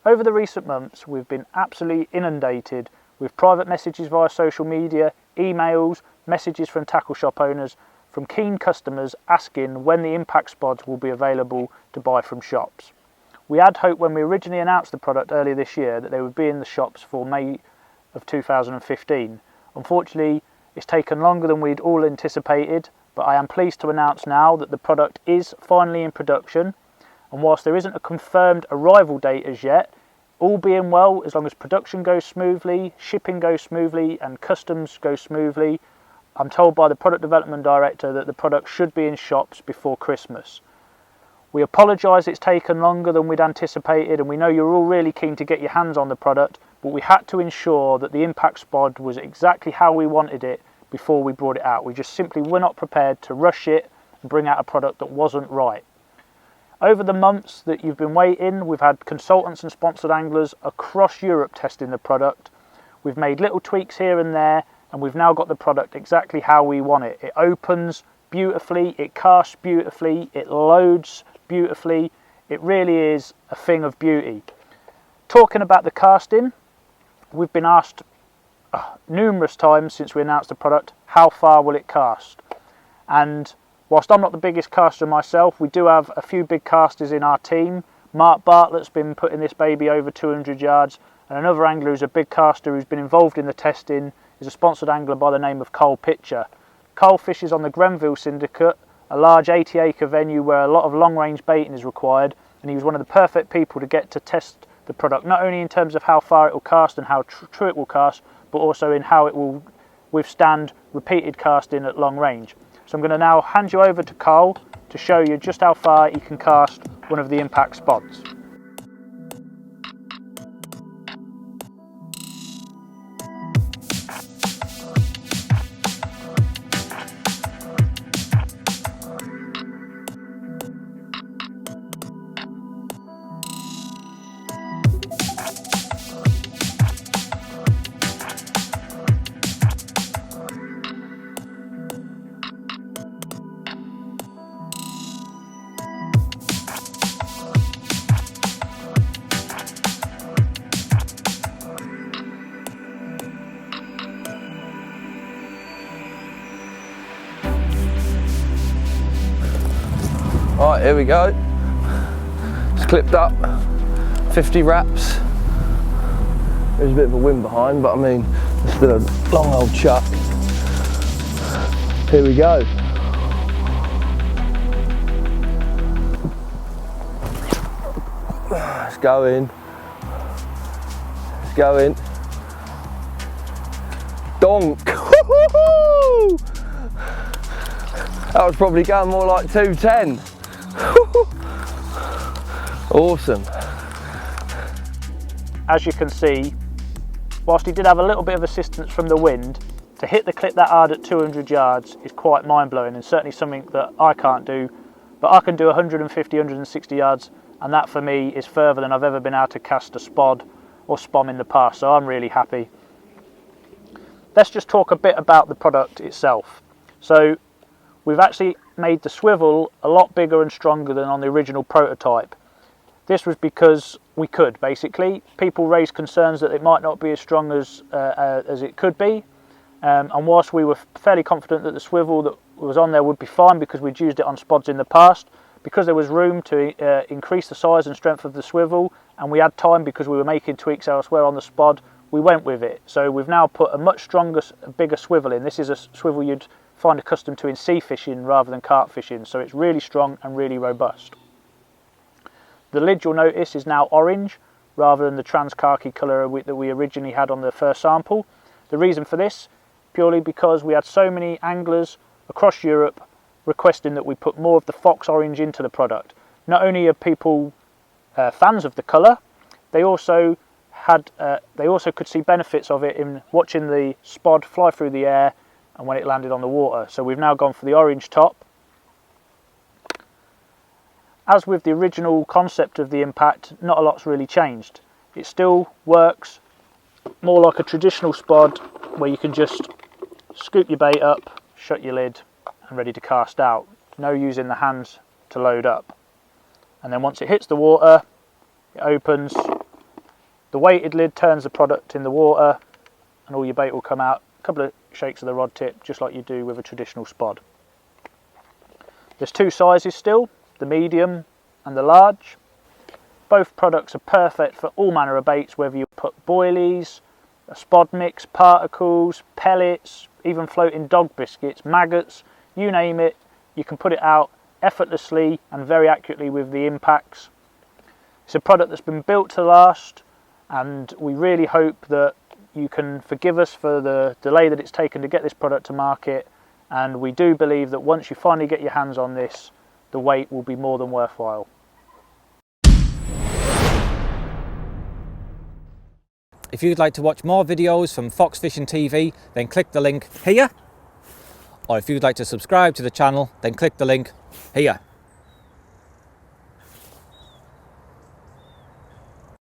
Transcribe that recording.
Over the recent months, we've been absolutely inundated with private messages via social media, emails, messages from tackle shop owners, from keen customers asking when the Impact Spods will be available to buy from shops. We had hoped when we originally announced the product earlier this year that they would be in the shops for May of 2015. Unfortunately, it's taken longer than we'd all anticipated, but I am pleased to announce now that the product is finally in production, and whilst there isn't a confirmed arrival date as yet, all being well, as long as production goes smoothly, shipping goes smoothly and customs go smoothly, I'm told by the product development director that the product should be in shops before Christmas. We apologise it's taken longer than we'd anticipated, and we know you're all really keen to get your hands on the product, but we had to ensure that the Impact Spod was exactly how we wanted it before we brought it out. We just simply were not prepared to rush it and bring out a product that wasn't right. Over the months that you've been waiting, we've had consultants and sponsored anglers across Europe testing the product. We've made little tweaks here and there, and we've now got the product exactly how we want it. It opens beautifully, it casts beautifully, it loads beautifully. It really is a thing of beauty. Talking about the casting, we've been asked numerous times since we announced the product, how far will it cast? And whilst I'm not the biggest caster myself, we do have a few big casters in our team. Mark Bartlett's been putting this baby over 200 yards, and another angler who's a big caster who's been involved in the testing is a sponsored angler by the name of Cole Pitcher. Cole fishes on the Grenville Syndicate, a large 80-acre venue where a lot of long-range baiting is required, and he was one of the perfect people to get to test the product, not only in terms of how far it will cast and how true it will cast, but also in how it will withstand repeated casting at long range. So I'm going to now hand you over to Cole to show you just how far he can cast one of the Impact Spods. Right, here we go. It's clipped up, 50 wraps. There's a bit of a wind behind, but I mean, it's still a long old chuck. Here we go. Let's go in. Let's go in. Donk! Woo-hoo-hoo! That was probably going more like 210. Awesome. As you can see, whilst he did have a little bit of assistance from the wind, to hit the clip that hard at 200 yards is quite mind-blowing, and certainly something that I can't do, but I can do 150, 160 yards, and that for me is further than I've ever been able to cast a spod or spom in the past, so I'm really happy. Let's just talk a bit about the product itself. So we've actually made the swivel a lot bigger and stronger than on the original prototype. This was because we could, basically. People raised concerns that it might not be as strong as it could be, and whilst we were fairly confident that the swivel that was on there would be fine because we'd used it on spods in the past, because there was room to increase the size and strength of the swivel, and we had time because we were making tweaks elsewhere on the spod, we went with it. So we've now put a much stronger, bigger swivel in. This is a swivel you'd find accustomed to in sea fishing rather than carp fishing, so it's really strong and really robust. The lid, you'll notice, is now orange rather than the trans khaki colour that we originally had on the first sample. The reason for this, purely because we had so many anglers across Europe requesting that we put more of the fox orange into the product. Not only are people fans of the colour, they also could see benefits of it in watching the spod fly through the air and when it landed on the water. So we've now gone for the orange top. As with the original concept of the Impact, not a lot's really changed. It still works more like a traditional spod where you can just scoop your bait up, shut your lid and ready to cast out. No using the hands to load up. And then once it hits the water, it opens, The weighted lid turns the product in the water and all your bait will come out. A couple of shakes of the rod tip, just like you do with a traditional spod. There's two sizes still, the medium and the large. Both products are perfect for all manner of baits, whether you put boilies, a spod mix, particles, pellets, even floating dog biscuits, maggots, you name it, you can put it out effortlessly and very accurately with the impacts. It's a product that's been built to last, and we really hope that you can forgive us for the delay that it's taken to get this product to market, and we do believe that once you finally get your hands on this, the wait will be more than worthwhile. If you'd like to watch more videos from Fox Fishing TV, then click the link here. Or if you'd like to subscribe to the channel, then click the link here.